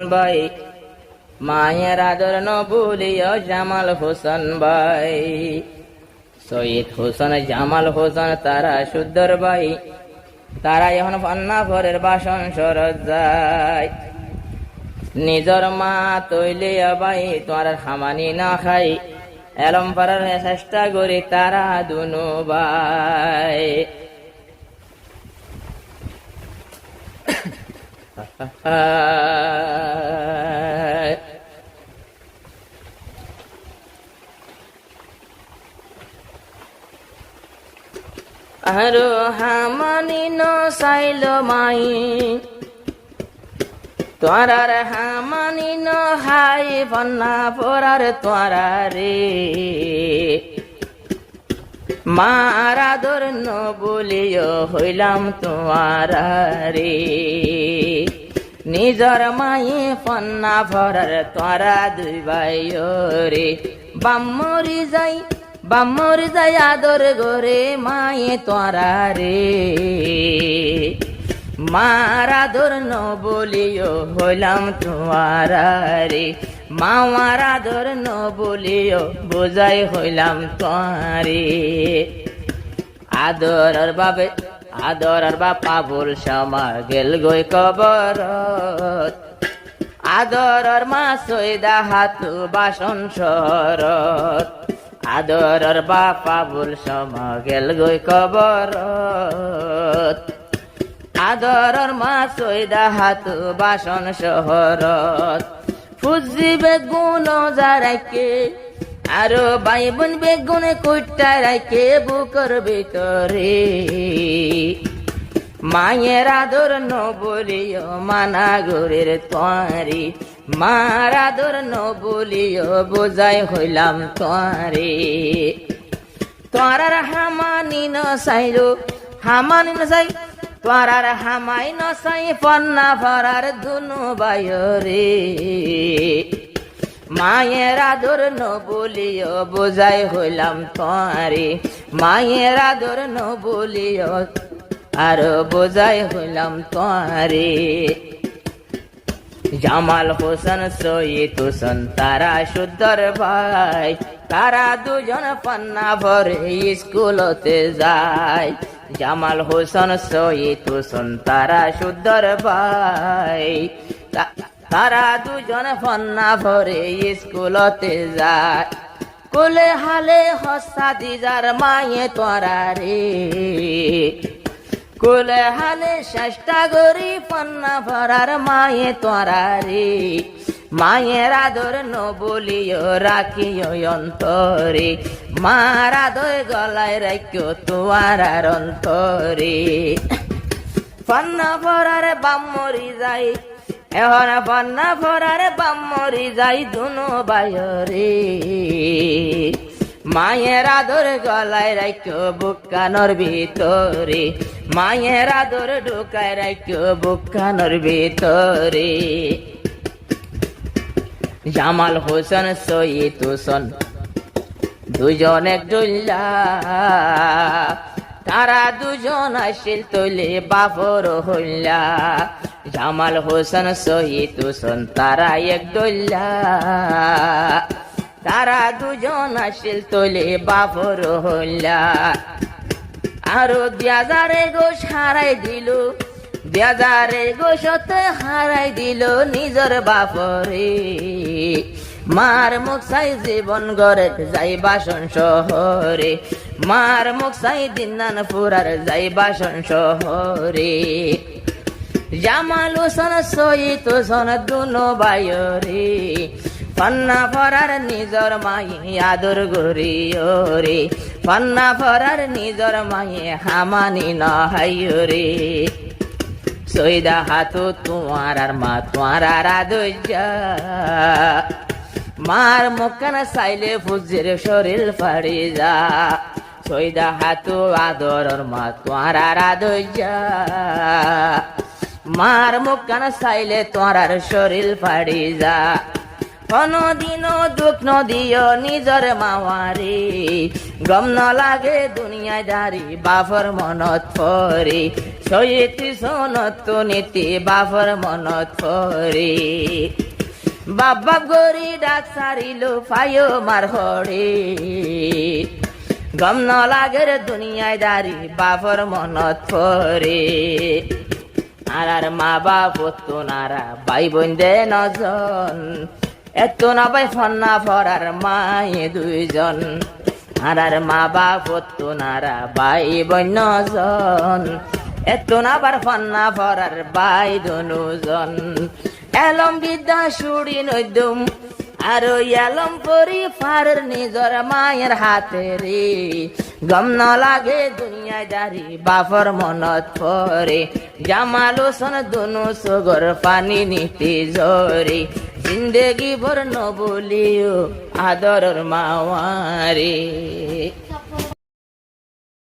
ভাই মায়ের আদর নবুলিও জামাল হোসেন ভাই শহীদ হোসেন জামাল হোসেন তারা শুদ্ধর ভাই তারা এখন পান্নাফরের বাসন সরত যায় নিজর মা তৈলিয়া ভাই তোমার হামানি না খাই এলম পারার চেষ্টা করি তারা দুনু ভাই আরো হামানি ন চাইল মাই তোরার হামানি ন হাই বন্যা পরার তোরা রে মারা দর ন বলিও হইলাম তোমারা রে নিজর মায়ে পন্না ভরার তোরা দুই ভাই রে বাম্মরি যাই আদর গোরে মায়ে তোরা রে মারা দর ন বলিও হইলাম তোমারা রে মাওয়ারা দর ন বলিও বোঝাই হইলাম তোমারে আদরের বাপা বল সমা গেল গই কবরত আদরের মা সৈদা হাতু বাসন সরত আদরের বাপা বল সমা গেল গই কবরত আদরের মা সৈদা হাতু বাসন শহরত ফুজি বেগুন যারাইকে আরো বাইবন বেগুনে কুইটা রাইকে বুকর ভিতরে মায়ের আদর ন বলিও মানা গরের তোয়ারি মার আদর ন বলিও বোঝাই হইলাম তোয়ারে তোরার হামানি ন চাইলো হামানি ন চাই তোরার হামাই ন চাই পন্না ভরার দুনু বায়রে মায়ের আদর ন বলিও বোঝাই হইলাম তোয়ারে মায়ের আদর ন বলিও আরো বোঝাই হইলাম তোয়ারে জামাল হোসেন শহীদ হোসেন তারা শুদ্ধর ভাই তারা দুজন পান্না ভরে স্কুলতে যায় জামাল হোসেন শহীদ হোসেন তারা শুদ্ধর ভাই তারা দুজন পান্না ভরে স্কুলতে যায় কোলে হালে হসা দিজার মায়ে তোরা রে কোলে হালে চেষ্টা করি পান্না ভরার মায়ে তোরা রে মায়ের আদর ন বলিও রাখিও অন্তরে মার আদর গলায় রাখিও তোমার অন্তরে পান্না ভরার বাম্মরি যাই এখন পান্না ভরার বাম্মরি যাই দুনো বায়রে মায়ের আদর গলায় রাখিও বুকানোর ভিতরে মায়ের আদর ঢুকায় রাখিও বুকানোর ভিতরে জামাল হোসেন শহীদ হোসেন দুজন এক ডুল্লা তারা দুজন আসিল তৈলে বাপর হইলা জামাল হোসেন শহীদ হোসেন তারা এক ডুল্লা তারা দুজন আসিল তৈলে বাপর হইলা আরো দেয়াজারে গোস হারাই দিল দেয়াজারে গোসতে হারাই দিল নিজর বাপরে মার মুখ চাই জীবন গড়ে যাই বাসন শহরে মার মুখ চাই দিনান পুরার যাই বাসন শহরে জামাল হোসেন শহীদ হোসেন দুনো বায়রে পান্না ভরার নিজর মায়ে আদর গরিও রে পান্না ভরার নিজর মায়ে হামানি নহাইও রে সৈদা হাতু তোমার আর মা তোমার আদর্যা মার মুখান চাইলে ফুজির শরীর ফাড়ি যা সৈদা হাতু আদর মা তোমার আদর্যা মার মুখান চাইলে তোমার শরীর ফাড়ি যা কোনদিনও দুঃখ নদিও নিজর মাওয়ারে গম ন লাগে দুনিয়ায় দারি বাফর মনত পরে সইতি সনত নীতি বাফর মনত পরে বাপ বাপ গরি ডাক সারিল ফায়ো মার হরে গম ন লাগে দুনিয়ায় দারি বাফর মনত পরে আর মা বাপ তো নারা ভাই বোন দে নজন এত না ভাই ফন্না ফরার মায়ে দুইজন আর মা বাপ তো নারা ভাই বোন নজন এত না বার ফন্না ফরার ভাই দুজন এলম বিদ্যা সুড়ি নইদুম আর এলম পরি ফারের নিজর মায়ের হাতে রে গম ন লাগে দুনিয়ায় দারি বাফর মনত পরে জামাল হোসেন দুনু সগর পানি নিতে জরে জিন্দেগি ভর ন বলিও আদরের মাওয়ারে।